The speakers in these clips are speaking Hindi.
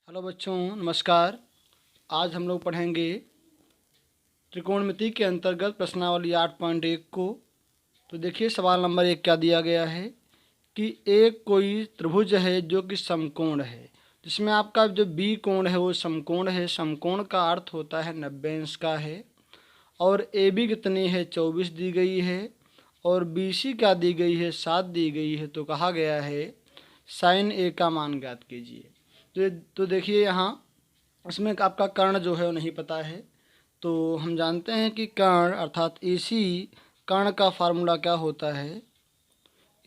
हेलो बच्चों, नमस्कार। आज हम लोग पढ़ेंगे त्रिकोणमिति के अंतर्गत प्रश्नावली 8.1 को। तो देखिए सवाल नंबर 1 क्या दिया गया है कि एक कोई त्रिभुज है जो कि समकोण है, जिसमें आपका जो बी कोण है वो समकोण है। समकोण का अर्थ होता है 90 अंश का है। और ए बी कितनी है, 24 दी गई है। और बी सी क्या दी गई है, 7 दी गई है। तो कहा गया है साइन ए का मान ज्ञात कीजिए। तो देखिए यहाँ इसमें आपका कर्ण जो है वो नहीं पता है। तो हम जानते हैं कि कर्ण अर्थात AC कर्ण का फार्मूला क्या होता है।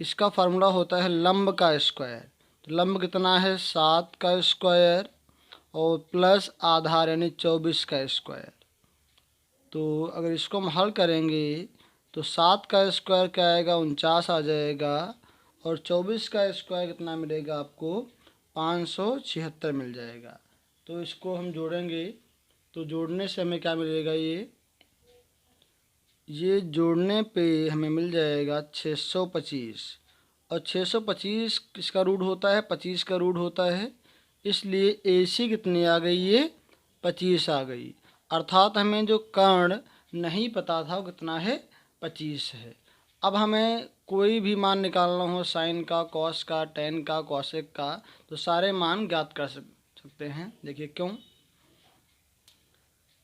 इसका फार्मूला होता है लंब का स्क्वायर। तो लंब कितना है, 7 का स्क्वायर और प्लस आधार यानी 24 का स्क्वायर। तो अगर इसको हम हल करेंगे तो 7 का स्क्वायर क्या आएगा, 49 आ जाएगा। और 24 का स्क्वायर कितना मिलेगा आपको, 576 मिल जाएगा। तो इसको हम जोड़ेंगे तो जोड़ने से हमें क्या मिलेगा, ये जोड़ने पे हमें मिल जाएगा 625। और 625 किसका रूट होता है, 25 का रूट होता है। इसलिए AC कितनी आ गई, ये 25 आ गई। अर्थात हमें जो कर्ण नहीं पता था वो कितना है, 25 है। अब हमें कोई भी मान निकालना हो, साइन का, कॉस का, टेन का, कॉसेक का, तो सारे मान ज्ञात कर सकते हैं। देखिए क्यों,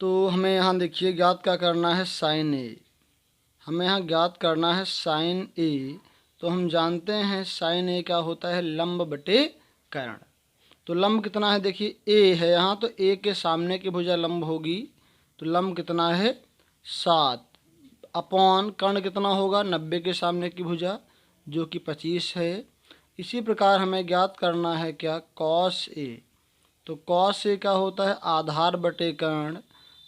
तो हमें यहाँ देखिए ज्ञात क्या करना है, साइन ए। हमें यहाँ ज्ञात करना है साइन ए। तो हम जानते हैं साइन ए क्या होता है, लंब बटे कर्ण। तो लंब कितना है, देखिए ए है यहाँ, तो ए के सामने की भुजा लंब होगी। तो लंब कितना है, 7 अपॉन कर्ण कितना होगा, 90 के सामने की भुजा जो कि 25 है। इसी प्रकार हमें ज्ञात करना है क्या, कॉस ए। तो कॉस ए क्या होता है, आधार बटे कर्ण।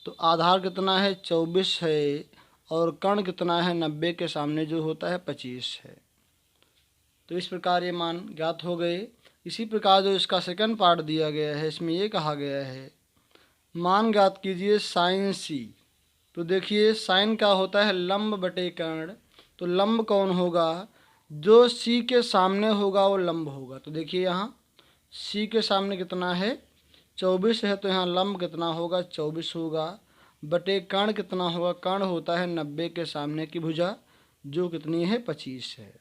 तो आधार कितना है, 24 है। और कर्ण कितना है, 90 के सामने जो होता है 25 है। तो इस प्रकार ये मान ज्ञात हो गए। इसी प्रकार जो इसका सेकंड पार्ट दिया गया है, इसमें ये कहा गया है मान ज्ञात कीजिए साइन सी। तो देखिए साइन क्या होता है, लंब बटे कर्ण। तो लंब कौन होगा, जो सी के सामने होगा वो लंब होगा। तो देखिए यहाँ सी के सामने कितना है, 24 है। तो यहाँ लंब कितना होगा, 24 होगा। बटे कर्ण कितना होगा, कर्ण होता है 90 के सामने की भुजा जो कितनी है, 25 है।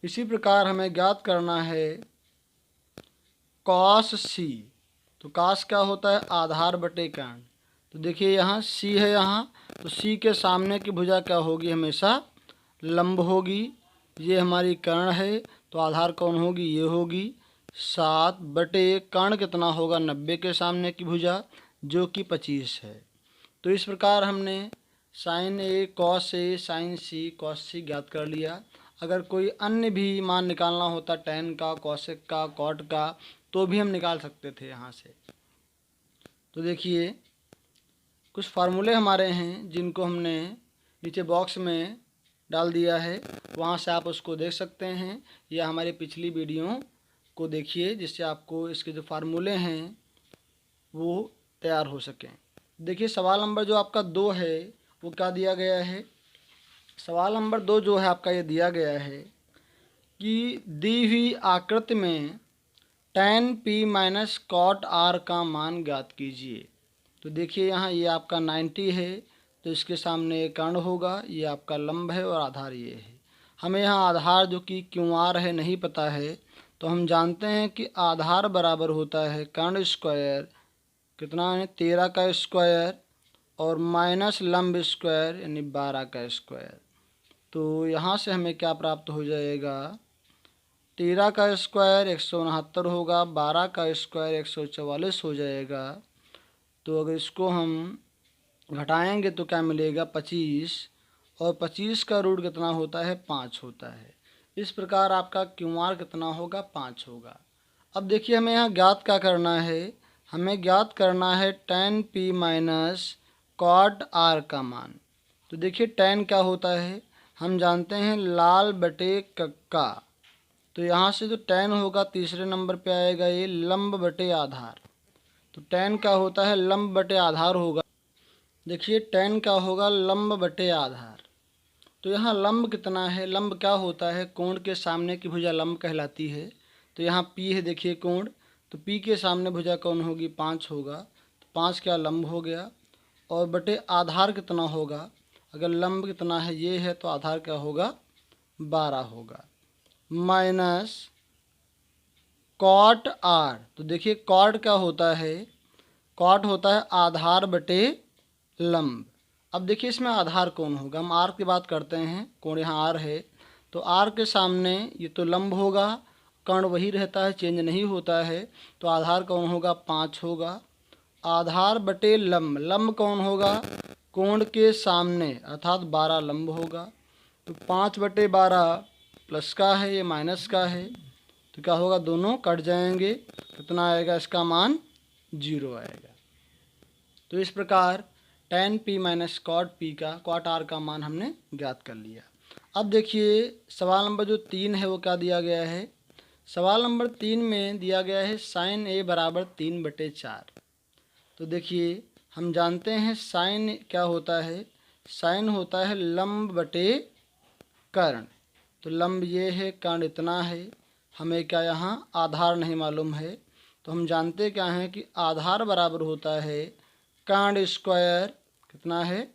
इसी प्रकार हमें ज्ञात करना है कॉस सी। तो कॉस क्या होता है, आधार बटे कर्ण। तो देखिए यहाँ सी है यहाँ, तो सी के सामने की भुजा क्या होगी, हमेशा लंब होगी। ये हमारी कर्ण है, तो आधार कौन होगी, ये होगी 7 बटे कर्ण कितना होगा, 90 के सामने की भुजा जो कि 25 है। तो इस प्रकार हमने sign A, cos A, sign C, cos सी ज्ञात कर लिया। अगर कोई अन्य भी मान निकालना होता, टेन का, कॉसेक का, कॉट का, तो भी हम निकाल सकते थे यहाँ से। तो देखिए कुछ फार्मूले हमारे हैं जिनको हमने नीचे बॉक्स में डाल दिया है, वहाँ से आप उसको देख सकते हैं, या हमारी पिछली वीडियो को देखिए जिससे आपको इसके जो फार्मूले हैं वो तैयार हो सकें। देखिए सवाल नंबर जो आपका 2 है वो क्या दिया गया है। सवाल नंबर 2 जो है आपका ये दिया गया है कि दी हुई आकृति में tan p minus cot r का मान ज्ञात कीजिए। तो देखिए यहाँ ये आपका 90 है, तो इसके सामने ये कर्ण होगा, ये आपका लंब है और आधार ये है। हमें यहाँ आधार जो कि QR है नहीं पता है, तो हम जानते हैं कि आधार बराबर होता है कर्ण स्क्वायर कितना है, 13 का स्क्वायर और माइनस लंब स्क्वायर यानी 12 का स्क्वायर। तो यहाँ से हमें क्या प्राप्त हो जाएगा, 13 का स्क्वायर 169 होगा, 12 का स्क्वायर 144 हो जाएगा। तो अगर इसको हम घटाएंगे तो क्या मिलेगा, 25। और 25 का रूट कितना होता है, 5 होता है। इस प्रकार आपका QR कितना होगा, 5 होगा। अब देखिए हमें यहाँ ज्ञात क्या करना है, हमें ज्ञात करना है tan p minus cot r का मान। तो देखिए tan क्या होता है, हम जानते हैं लाल बटे कक्का। तो यहाँ से जो tan होगा तीसरे नंबर पे आएगा ये लंब बटे आधार। तो tan क्या होता है, लंब बटे आधार होगा। देखिए tan क्या होगा, लंब बटे आधार। तो यहाँ लंब कितना है, लंब क्या होता है, कोण के सामने की भुजा लंब कहलाती है। तो यहाँ P है देखिए कोण, तो पी के सामने भुजा कौन होगी, 5 होगा, तो 5 क्या लंब हो गया, और बटे आधार कितना होगा, अगर लंब कितना है ये है तो आधार क्या होगा, 12 होगा, माइनस कॉट आर। तो देखिए कॉट क्या होता है, कॉट होता है आधार बटे लंब। अब देखिए इसमें आधार कौन होगा, हम आर की बात करते हैं, कोण यहाँ आर है, तो आर के सामने ये तो लंब होगा, कर्ण वही रहता है, चेंज नहीं होता है, तो आधार कौन होगा, 5 होगा, आधार बटे लंब, लंब कौन होगा, कोण के सामने अर्थात 12 लंब होगा, तो 5/12 प्लस का है ये माइनस का है, तो क्या होगा, दोनों कट जाएंगे, कितना आएगा, इसका मान 0 आएगा। तो इस प्रकार tan p minus cot p का, कॉट r का मान हमने ज्ञात कर लिया। अब देखिए सवाल नंबर जो 3 है वो क्या दिया गया है, सवाल नंबर 3 में दिया गया है sin a बराबर 3/4। तो देखिए हम जानते हैं साइन क्या होता है, साइन होता है लंब बटे कर्ण, तो लंब ये है, कर्ण इतना है, हमें क्या यहाँ आधार नहीं मालूम है, तो हम जानते क्या हैं कि आधार बराबर होता है कर्ण स्क्वायर, कितना है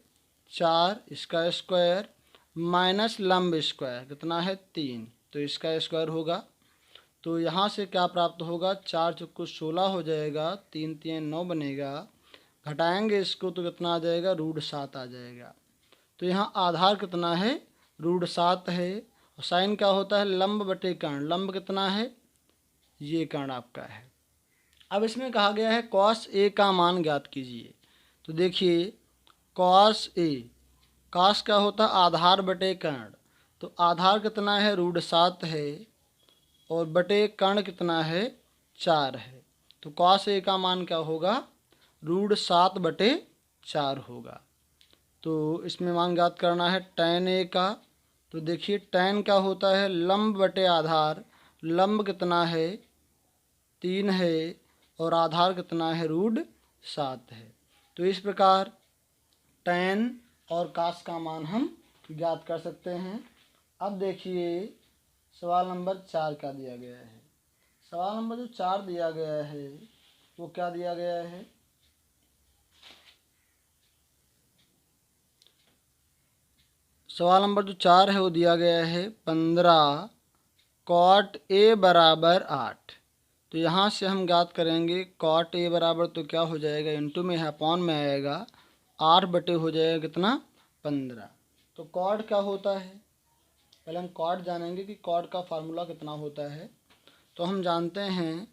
4, इसका स्क्वायर माइनस लंब स्क्वायर कितना है 3, तो इसका स्क्वायर होगा। तो यहाँ से क्या प्राप्त होगा, 4 चौको 16 हो जाएगा, 3 3 9 बनेगा, घटाएंगे इसको तो कितना आ जाएगा, √7 आ जाएगा। तो यहाँ आधार कितना है, √7 है, और साइन क्या होता है, लंब बटे कर्ण, लंब कितना है, ये कर्ण आपका है। अब इसमें कहा गया है कॉस ए का मान ज्ञात कीजिए। तो देखिए कॉस ए, कॉस क्या होता है, आधार बटे कर्ण, तो आधार कितना है, √7 है, और बटे कर्ण कितना है, 4 है, तो कॉस ए का मान क्या होगा, √7/4 होगा। तो इसमें मान ज्ञात करना है tan ए का। तो देखिए tan क्या होता है, लंब बटे आधार, लंब कितना है 3 है, और आधार कितना है, √7 है। तो इस प्रकार tan और cos का मान हम ज्ञात कर सकते हैं। अब देखिए सवाल नंबर 4 क्या दिया गया है, सवाल नंबर जो 4 दिया गया है वो क्या दिया गया है, सवाल नंबर जो 4 है वो दिया गया है 15 कॉट ए बराबर 8। तो यहाँ से हम ज्ञात करेंगे कॉट ए बराबर, तो क्या हो जाएगा, इंटू में है, अपॉन में आएगा, 8 बटे हो जाएगा कितना, 15। तो कॉट क्या होता है, पहले हम कॉट जानेंगे कि कॉट का फार्मूला कितना होता है। तो हम जानते हैं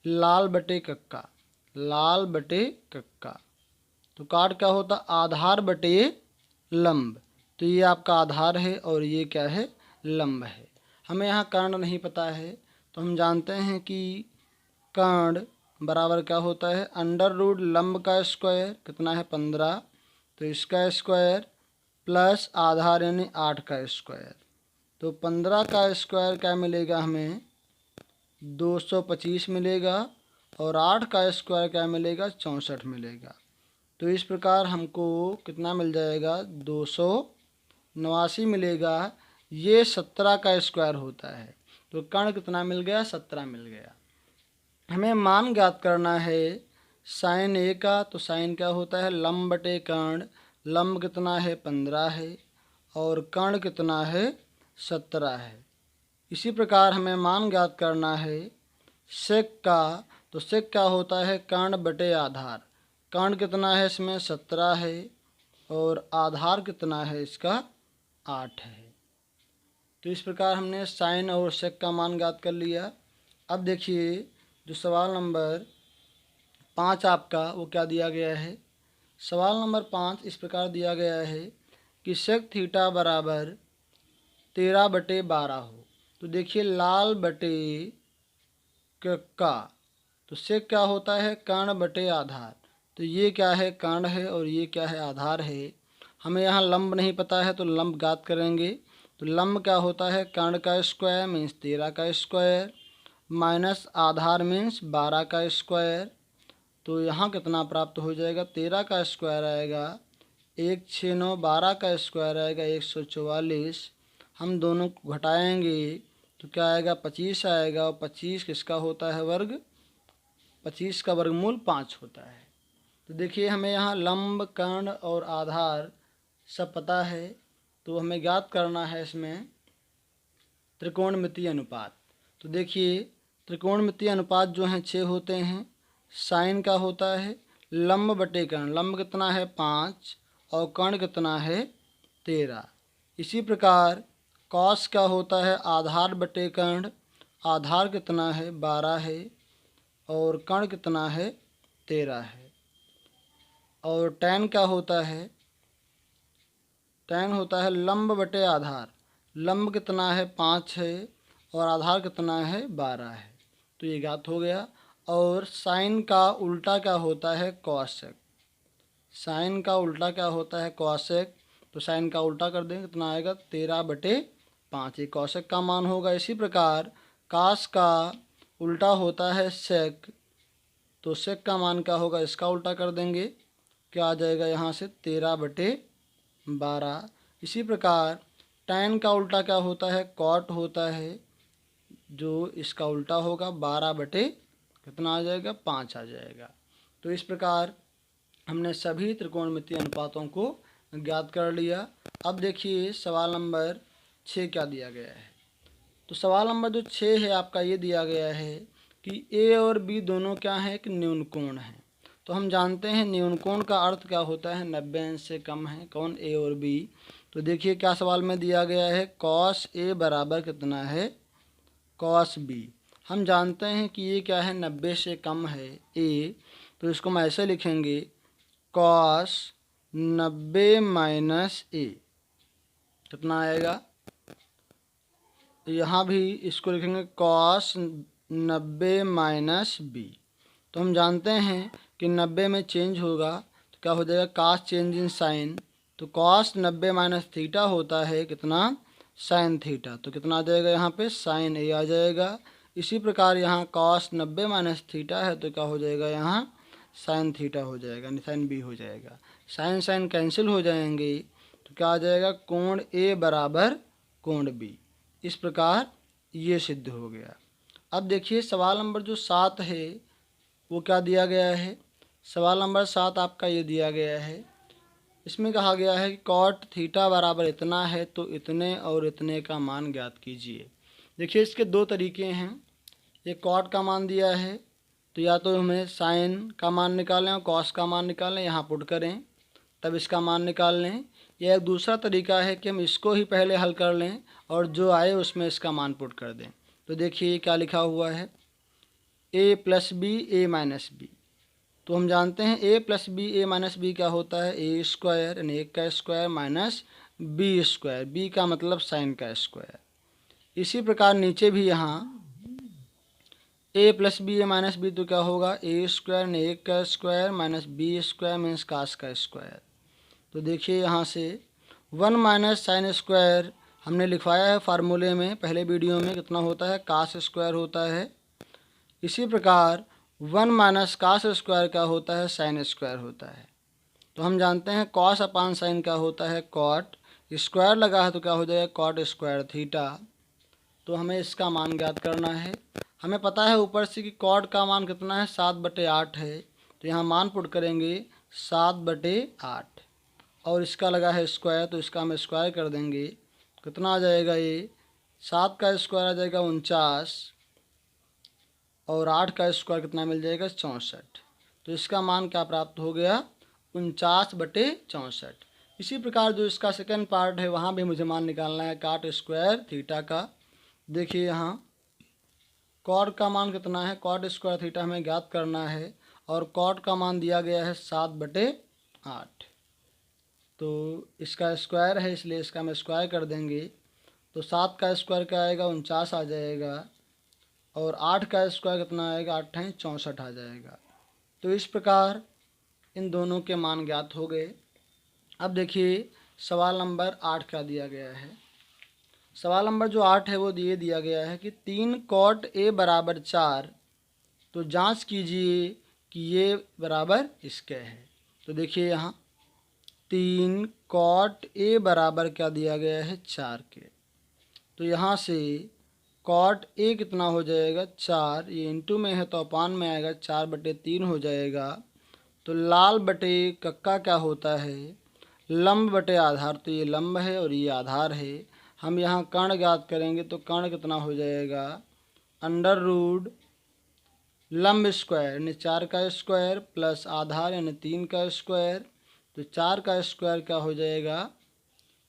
लाल बटे कक्का, लाल बटे कक्का, तो कॉट क्या होता है, आधार बटे लंब, तो ये आपका आधार है और ये क्या है, लंब है। हमें यहाँ कर्ण नहीं पता है, तो हम जानते हैं कि कर्ण बराबर क्या होता है, अंडर रूट लंब का स्क्वायर कितना है 15, तो इसका स्क्वायर प्लस आधार यानी 8 का स्क्वायर, तो 15 का स्क्वायर क्या मिलेगा हमें, 225 मिलेगा, और 8 का स्क्वायर क्या मिलेगा, 64 मिलेगा। तो इस प्रकार हमको कितना मिल जाएगा, 289 मिलेगा। ये 17 का स्क्वायर होता है, तो कर्ण कितना मिल गया, 17 मिल गया। हमें मान ज्ञात करना है साइन ए का, तो साइन क्या होता है, लंब बटे कर्ण, लंब कितना है 15 है, और कर्ण कितना है 17 है। इसी प्रकार हमें मान ज्ञात करना है सेक का, तो सेक क्या होता है, कर्ण बटे आधार, कर्ण कितना है इसमें 17 है, और आधार कितना है इसका 8 है। तो इस प्रकार हमने साइन और सेक का मान ज्ञात कर लिया। अब देखिए जो सवाल नंबर 5 आपका वो क्या दिया गया है, सवाल नंबर 5 इस प्रकार दिया गया है कि सेक थीटा बराबर 13/12 हो। तो देखिए लाल बटे का, तो सेक क्या होता है, कर्ण बटे आधार, तो ये क्या है, कर्ण है, और ये क्या है, आधार है। हमें यहाँ लंब नहीं पता है तो लंब ज्ञात करेंगे। तो लंब क्या होता है, कर्ण का स्क्वायर मीन्स 13 का स्क्वायर, माइनस आधार मीन्स 12 का स्क्वायर। तो यहाँ कितना प्राप्त हो जाएगा, 13 का स्क्वायर आएगा 169, 12 का स्क्वायर आएगा 144। हम दोनों को घटाएंगे तो क्या आएगा, 25 आएगा, और 25 किसका होता है, वर्ग 25 का वर्गमूल 5 होता है। तो देखिए हमें यहाँ लंब, कर्ण और आधार सब पता है, तो हमें ज्ञात करना है इसमें त्रिकोणमितीय अनुपात। तो देखिए त्रिकोणमितीय अनुपात जो हैं 6 होते हैं। साइन का होता है लंब बटे कर्ण, लंब कितना है 5 और कर्ण कितना है 13। इसी प्रकार कॉस का होता है आधार बटे कर्ण, आधार कितना है 12 है और कर्ण कितना है 13 है। और टैन का होता है, टैन होता है लंब बटे आधार, लंब कितना है 5 है और आधार कितना है 12 है। तो ये ज्ञात हो गया। और साइन का उल्टा क्या होता है कॉसेक, साइन का उल्टा क्या होता है कॉसेक। तो साइन का उल्टा कर देंगे कितना आएगा 13/5, ये कॉसेक का मान होगा। इसी प्रकार कास का उल्टा होता है सेक, तो सेक का मान क्या होगा, इसका उल्टा कर देंगे, क्या आ जाएगा यहाँ से 13/12। इसी प्रकार टैन का उल्टा क्या होता है कॉट होता है, जो इसका उल्टा होगा 12 कितना आ जाएगा 5 आ जाएगा। तो इस प्रकार हमने सभी त्रिकोणमितीय अनुपातों को ज्ञात कर लिया। अब देखिए सवाल नंबर 6 क्या दिया गया है। तो सवाल नंबर जो 6 है आपका ये दिया गया है कि ए और बी दोनों क्या हैं, एक न्यून कोण है। तो हम जानते हैं न्यून कोण का अर्थ क्या होता है, 90 अंश से कम है। कौन, ए और बी। तो देखिए क्या सवाल में दिया गया है, कॉस ए बराबर कितना है कॉस बी। हम जानते हैं कि ये क्या है 90 से कम है ए, तो इसको हम ऐसे लिखेंगे कॉस 90 माइनस ए, कितना आएगा, यहाँ भी इसको लिखेंगे कॉस 90 माइनस बी। तो हम जानते हैं कि 90 में चेंज होगा तो क्या हो जाएगा कॉस चेंज इन साइन, तो कॉस 90 माइनस थीटा होता है कितना साइन थीटा, तो कितना आ जाएगा यहाँ पे साइन ए आ जाएगा। इसी प्रकार यहाँ कॉस 90 माइनस थीटा है तो क्या हो जाएगा यहाँ साइन थीटा हो जाएगा, साइन बी हो जाएगा। साइन साइन कैंसिल हो जाएंगे तो क्या आ जाएगा कोण ए बराबर कोण बी। इस प्रकार ये सिद्ध हो गया। अब देखिए सवाल नंबर जो 7 है वो क्या दिया गया है। सवाल नंबर 7 आपका ये दिया गया है, इसमें कहा गया है कि कॉट थीटा बराबर इतना है तो इतने और इतने का मान ज्ञात कीजिए। देखिए इसके दो तरीके हैं, ये कॉट का मान दिया है तो या तो हमें साइन का मान निकालें और कॉस का मान निकालें, यहाँ पुट करें तब इसका मान निकाल लें। यह एक दूसरा तरीका है कि हम इसको ही पहले हल कर लें और जो आए उसमें इसका मान पुट कर दें। तो देखिए क्या लिखा हुआ है A plus B A minus B. तो हम जानते हैं A plus B A minus B क्या होता है ए स्क्वायर यानी 1 का square minus B square, B का मतलब साइन का स्क्वायर। इसी प्रकार नीचे भी यहाँ a plus B A minus B तो क्या होगा ए स्क्वायर यानी 1 का square minus B square means cos का स्क्वायर। तो देखिए यहाँ से 1 माइनस साइन स्क्वायर हमने लिखवाया है फार्मूले में पहले वीडियो में, कितना होता है कास स्क्वायर होता है। इसी प्रकार 1 माइनस कास स्क्वायर क्या होता है साइन स्क्वायर होता है। तो हम जानते हैं कॉस अपान साइन क्या होता है कॉट, स्क्वायर लगा है तो क्या हो जाएगा कॉट स्क्वायर थीटा। तो हमें इसका मान ज्ञात करना है। हमें पता है ऊपर से कि कॉट का मान कितना है 7/8 है, तो यहाँ मान पुट करेंगे 7/8 और इसका लगा है स्क्वायर तो इसका हम स्क्वायर कर देंगे, कितना आ जाएगा ये 7 का स्क्वायर आ जाएगा 49 और 8 का स्क्वायर कितना मिल जाएगा 64। तो इसका मान क्या प्राप्त हो गया 49/64। इसी प्रकार जो इसका सेकंड पार्ट है वहाँ भी मुझे मान निकालना है काट स्क्वायर थीटा का। देखिए यहाँ कॉट का मान कितना है कॉट स्क्वायर थीटा हमें ज्ञात करना है और कॉट का मान दिया गया है 7/8। तो इसका स्क्वायर है इसलिए इसका हम स्क्वायर कर देंगे, तो 7 का स्क्वायर क्या आएगा 49 आ जाएगा और 8 का स्क्वायर कितना आएगा 8 है 64 आ जाएगा। तो इस प्रकार इन दोनों के मान ज्ञात हो गए। अब देखिए सवाल नंबर 8 क्या दिया गया है। सवाल नंबर जो 8 है वो दिया गया है कि 3 कॉट ए बराबर 4, तो जांच कीजिए कि ये बराबर इसके है। तो देखिए यहाँ 3 कॉट ए बराबर क्या दिया गया है 4 के। तो यहाँ से कॉट ए कितना हो जाएगा 4, ये इंटू में है तो अपान में आएगा, 4/3 हो जाएगा। तो लाल बटे कक्का क्या होता है, लंब बटे आधार, तो ये लंब है और ये आधार है। हम यहाँ कर्ण ज्ञात करेंगे तो कर्ण कितना हो जाएगा, अंडर रूट लंब स्क्वायर यानी 4 का स्क्वायर प्लस आधार यानी 3 का स्क्वायर। तो 4 का स्क्वायर क्या हो जाएगा,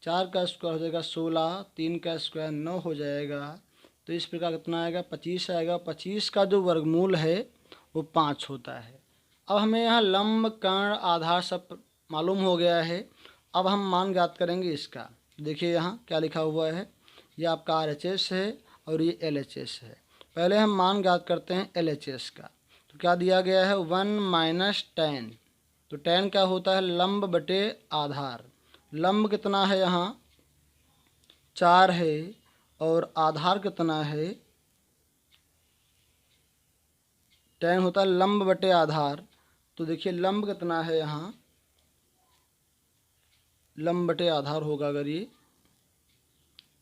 4 का स्क्वायर हो जाएगा 16, 3 का स्क्वायर 9 हो जाएगा। तो इस प्रकार कितना आएगा, 25 आएगा। 25 का जो वर्गमूल है वो 5 होता है। अब हमें यहाँ लंब कर्ण आधार सब मालूम हो गया है। अब हम मान ज्ञात करेंगे इसका। देखिए यहाँ क्या लिखा हुआ है, ये आपका RHS है और ये LHS है। पहले हम मान ज्ञात करते हैं LHS का। तो क्या दिया गया है, 1 - tan। तो tan क्या होता है, लंब बटे आधार। लंब कितना है यहाँ 4 है और आधार कितना है, tan होता है लंब बटे आधार। तो देखिए लंब कितना है यहाँ, लंब बटे आधार होगा अगर ये,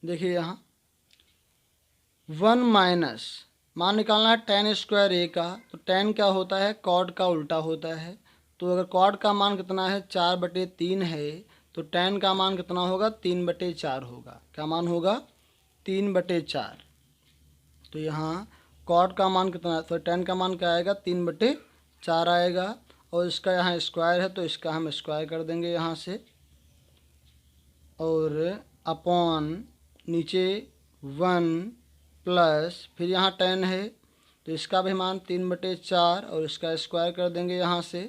देखिए यहाँ 1 माइनस मान निकालना है tan स्क्वायर a का। तो tan क्या होता है, कॉड का उल्टा होता है। तो अगर कॉड का मान कितना है 4/3 है तो tan का मान कितना होगा, 3/4 होगा। क्या मान होगा, 3/4। तो यहाँ कॉड का मान कितना, तो tan का मान क्या आएगा, 3/4 आएगा। और इसका यहाँ स्क्वायर है तो इसका हम स्क्वायर कर देंगे यहाँ से, और अपॉन नीचे 1 प्लस फिर यहाँ tan है तो इसका भी मान 3/4 और इसका स्क्वायर कर देंगे यहाँ से।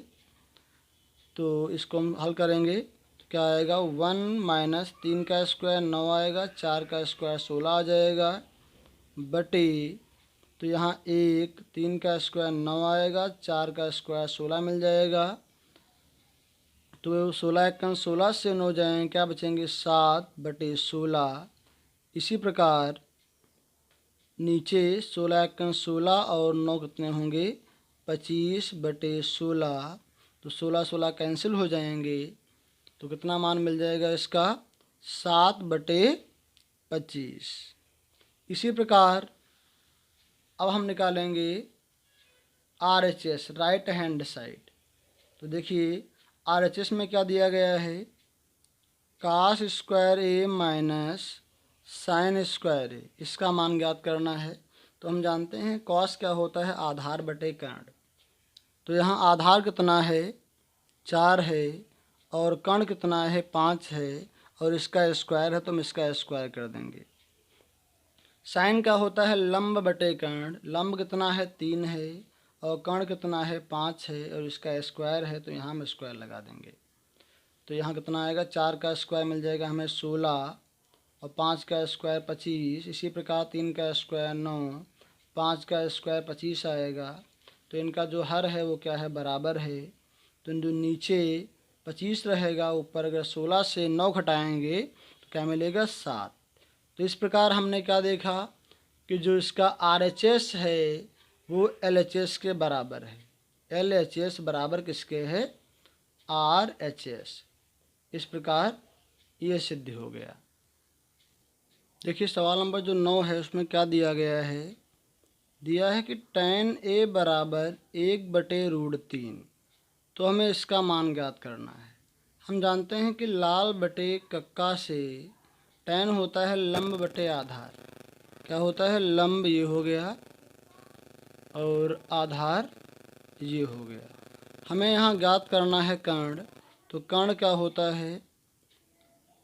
तो इसको हम हल करेंगे तो क्या आएगा, 1 - 3 का स्क्वायर 9 आएगा, 4 का स्क्वायर 16 आ जाएगा, बटे तो यहाँ 1 3 का स्क्वायर 9 आएगा, 4 का स्क्वायर 16 मिल जाएगा। तो 16 × 16 से 9 जाएंगे, क्या बचेंगे 7/16। इसी प्रकार नीचे 16 × 16 और 9 कितने होंगे, 25/16। तो 16 कैंसिल हो जाएंगे तो कितना मान मिल जाएगा इसका, 7/25। इसी प्रकार अब हम निकालेंगे RHS राइट हैंड साइड। तो देखिए RHS में क्या दिया गया है, cos square a minus sine square a, इसका मान ज्ञात करना है। तो हम जानते हैं cos क्या होता है, आधार बटे कर्ण। तो यहाँ आधार कितना है 4 है और कर्ण कितना है 5 है और इसका स्क्वायर है तो हम इसका स्क्वायर कर देंगे। साइन क्या होता है, लंब बटे कर्ण। लंब कितना है 3 है और कर्ण कितना है 5 है और इसका स्क्वायर है तो यहाँ हम स्क्वायर लगा देंगे। तो यहाँ कितना आएगा, 4 का स्क्वायर मिल जाएगा हमें 16 और 5 का स्क्वायर 25। इसी प्रकार 3 का स्क्वायर 9, 5 का स्क्वायर 25 आएगा। तो इनका जो हर है वो क्या है, बराबर है। तो जो नीचे 25 रहेगा, ऊपर अगर 16 से 9 घटाएंगे तो क्या मिलेगा 7। तो इस प्रकार हमने क्या देखा कि जो इसका RHS है वो LHS के बराबर है। LHS बराबर किसके है, RHS। इस प्रकार ये सिद्ध हो गया। देखिए सवाल नंबर जो 9 है उसमें क्या दिया गया है, दिया है कि tan a बराबर 1/√3। तो हमें इसका मान ज्ञात करना है। हम जानते हैं कि लाल बटे कक्का से tan होता है लंब बटे आधार। क्या होता है, लंब ये हो गया और आधार ये हो गया। हमें यहाँ ज्ञात करना है कर्ण। तो कर्ण क्या होता है,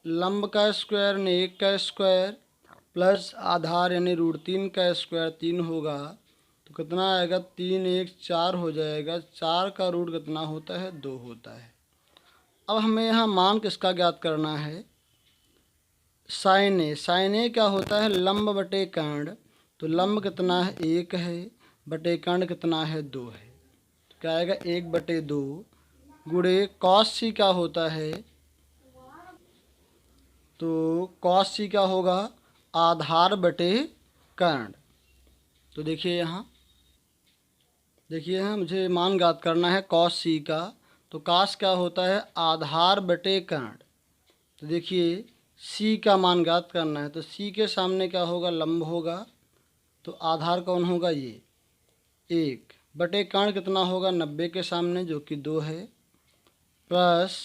लंब का स्क्वायर यानी 1 का स्क्वायर प्लस आधार यानी √3 का स्क्वायर 3 होगा। तो कितना आएगा, 3 1 4 हो जाएगा। 4 का रूट कितना होता है, 2 होता है। अब हमें यहाँ मान किसका ज्ञात करना है, साइन ए। साइन ए क्या होता है, लंब बटे कर्ण। तो लंब कितना है 1 है बटे कर्ण कितना है 2 है। तो क्या आएगा 1/2 गुणे कॉस सी क्या होता है, तो कॉस सी क्या होगा, आधार बटे कर्ण। तो देखिए यहाँ मुझे मान ज्ञात करना है कॉस सी का। तो कॉस क्या होता है, आधार बटे कर्ण। तो देखिए सी का मान ज्ञात करना है तो सी के सामने क्या होगा, लंब होगा। तो आधार कौन होगा ये 1 बटे कर्ण कितना होगा 90 के सामने जो कि 2 है, प्लस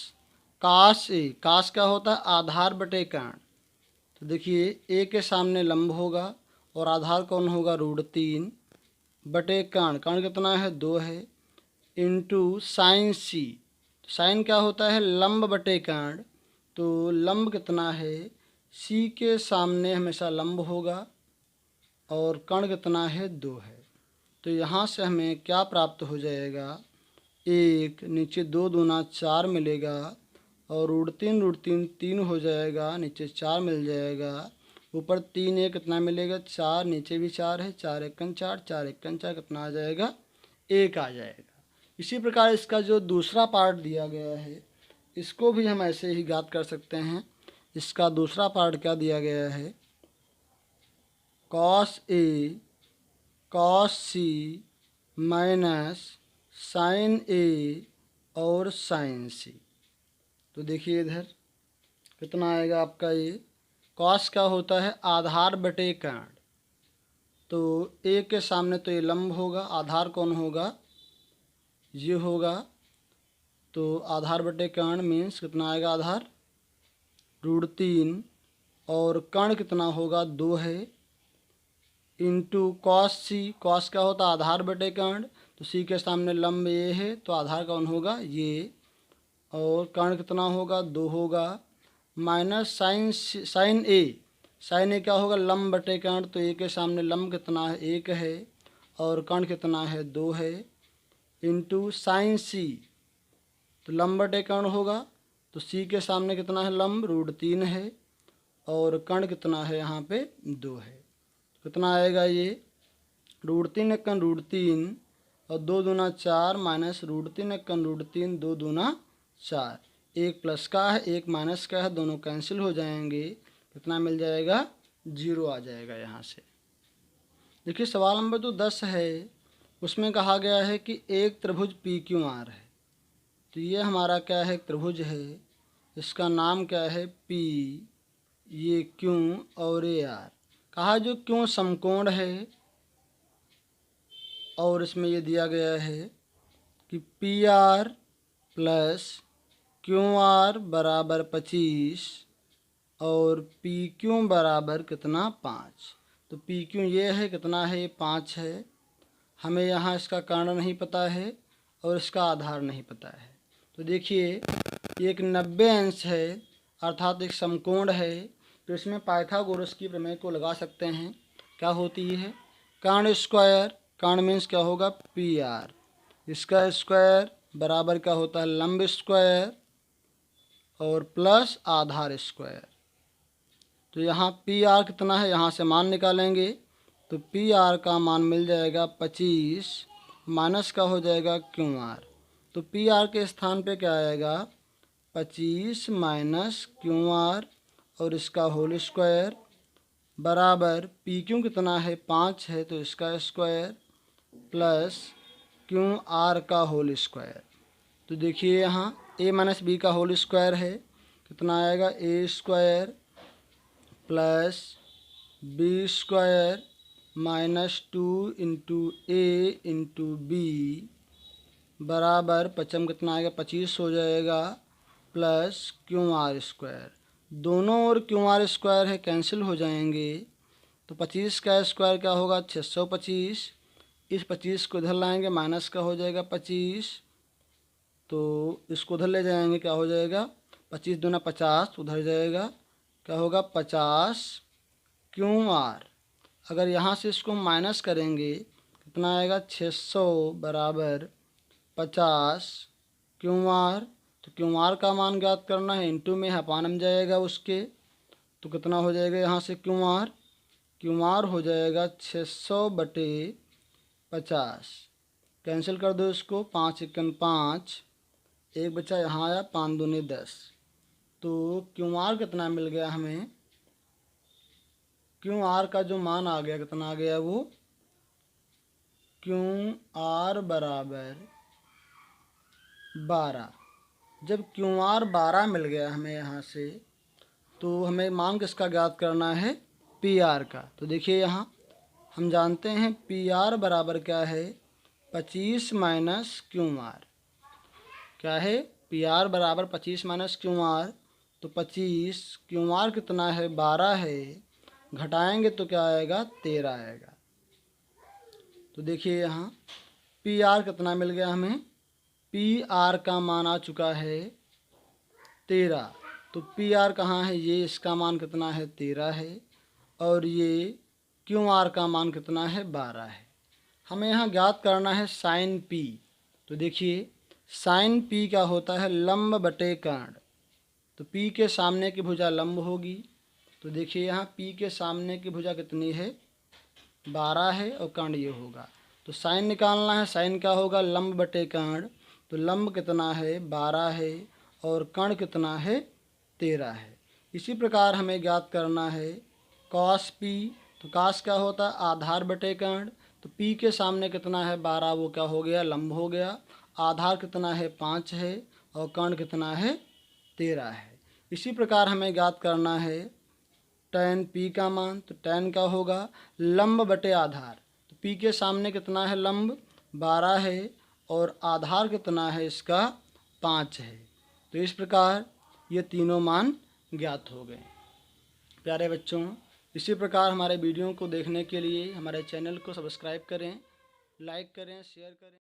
काश ए, काश क्या होता है आधार बटे कर्ण। तो देखिए ए के सामने लंब होगा और आधार कौन होगा √3 बटे कर्ण, कर्ण कितना है 2 है, इंटू साइन सी। साइन क्या होता है लंब बटे कर्ण, तो लंब कितना है सी के सामने हमेशा लंब होगा और कर्ण कितना है 2 है। तो यहाँ से हमें क्या प्राप्त हो जाएगा 1 नीचे 2 दूना 4 मिलेगा और √3 3 हो जाएगा, नीचे 4 मिल जाएगा, ऊपर 3 1 कितना मिलेगा 4, नीचे भी 4 है, 4 1 4, 4 1 4 कितना आ जाएगा 1 आ जाएगा। इसी प्रकार इसका जो दूसरा पार्ट दिया गया है इसको भी हम ऐसे ही ज्ञात कर सकते हैं। इसका दूसरा पार्ट क्या दिया गया है cos A cos C minus sign ए और साइन सी। तो देखिए इधर कितना आएगा आपका ये कॉस क्या होता है आधार बटे कर्ण, तो ए के सामने तो ये लंब होगा, आधार कौन होगा ये होगा, तो आधार बटे कर्ण मीन्स कितना आएगा आधार √3 और कर्ण कितना होगा 2 है, इंटू कॉस सी, कॉस क्या होता है आधार बटे कर्ण, तो सी के सामने लंब ये है तो आधार कौन होगा ये, और कर्ण कितना होगा 2 होगा, माइनस साइन ए क्या होगा लंब बटे कर्ण, तो ए के सामने लंब कितना है 1 है और कर्ण कितना है 2 है, इंटू साइन सी, तो लंब बटे कर्ण होगा, तो सी के सामने कितना है लंब √3 है और कर्ण कितना है यहाँ पे 2 है। कितना आएगा ये √3 1 √3 और 2 दूना 4 माइनस √3 1 √3 2 दूना 4, 1 प्लस का है 1 माइनस का है, दोनों कैंसिल हो जाएंगे, कितना मिल जाएगा 0 आ जाएगा यहाँ से। देखिए सवाल नंबर जो 10 है उसमें कहा गया है कि एक त्रिभुज PQR है, तो ये हमारा क्या है त्रिभुज है, इसका नाम क्या है P, ये Q और ये R। कहा जो क्यों समकोण है और इसमें ये दिया गया है कि PR प्लस QR बराबर 25 और PQ बराबर कितना 5। तो PQ ये है कितना है ये 5 है, हमें यहाँ इसका कर्ण नहीं पता है और इसका आधार नहीं पता है। तो देखिए एक 90 अंश है अर्थात एक समकोण है, तो इसमें पाइथागोरस की प्रमेय को लगा सकते हैं। क्या होती है कर्ण स्क्वायर, कर्ण मीन्स क्या होगा PR, इसका स्क्वायर बराबर क्या होता है लंब स्क्वायर और प्लस आधार स्क्वायर। तो यहाँ PR कितना है यहाँ से मान निकालेंगे, तो PR का मान मिल जाएगा 25 माइनस का हो जाएगा QR, तो PR के स्थान पे क्या आएगा 25 माइनस QR और इसका होल स्क्वायर बराबर PQ कितना है 5 है तो इसका स्क्वायर प्लस QR का होल स्क्वायर। तो देखिए यहाँ A माइनस B का होल स्क्वायर है, कितना आएगा A square plus B square minus 2 into A into B बराबर पचम कितना आएगा 25 हो जाएगा प्लस QR स्क्वायर, दोनों ओर QR स्क्वायर है कैंसिल हो जाएंगे, तो 25 का स्क्वायर क्या होगा 625, इस 25 को इधर लाएंगे माइनस का हो जाएगा 25, तो इसको उधर ले जाएंगे क्या हो जाएगा 25 दूना 50 उधर जाएगा क्या होगा 50 QR। अगर यहाँ से इसको माइनस करेंगे कितना आएगा 600 बराबर 50 QR, तो QR का मान ज्ञात करना है, इंटू में अपान जाएगा उसके, तो कितना हो जाएगा यहाँ से QR हो जाएगा 600 बटे 50, कैंसिल कर दो इसको, 5 1 5, एक बचा यहाँ आया 5 दूनी 10, तो QR कितना मिल गया हमें, QR का जो मान आ गया कितना आ गया वो QR बराबर 12। जब QR 12 मिल गया हमें यहाँ से, तो हमें मान किसका ज्ञात करना है PR का। तो देखिए यहाँ हम जानते हैं पी आर बराबर क्या है, 25 माइनस क्यू आर। क्या है, पी आर बराबर 25 माइनस क्यू आर। तो 25, क्यू आर कितना है, 12 है, घटाएंगे तो क्या आएगा, 13 आएगा। तो देखिए यहाँ पी आर कितना मिल गया हमें, पी आर का मान आ चुका है 13। तो पी आर कहाँ है, ये इसका मान कितना है, 13 है, और ये क्यू आर का मान कितना है, 12 है। हमें यहाँ ज्ञात करना है साइन पी। तो देखिए साइन पी क्या होता है, लंब बटे कर्ण। तो पी के सामने की भुजा लंब होगी। तो देखिए यहाँ पी के सामने की भुजा कितनी है, 12 है, और कर्ण ये होगा। तो साइन निकालना है, साइन क्या होगा, लंब बटे कर्ण। तो लंब कितना है, 12 है, और कर्ण कितना है, 13 है। इसी प्रकार हमें ज्ञात करना है कॉस पी। तो कॉस क्या होता है, आधार बटे कर्ण। तो पी के सामने कितना है, 12, वो क्या हो गया, लंब हो गया। आधार कितना है, 5 है, और कर्ण कितना है, 13 है। इसी प्रकार हमें ज्ञात करना है tan पी का मान। तो tan क्या होगा, लंब बटे आधार। तो पी के सामने कितना है, लंब 12 है, और आधार कितना है इसका, 5 है। तो इस प्रकार ये तीनों मान ज्ञात हो गए। प्यारे बच्चों, इसी प्रकार हमारे वीडियो को देखने के लिए हमारे चैनल को सब्सक्राइब करें, लाइक करें, शेयर करें।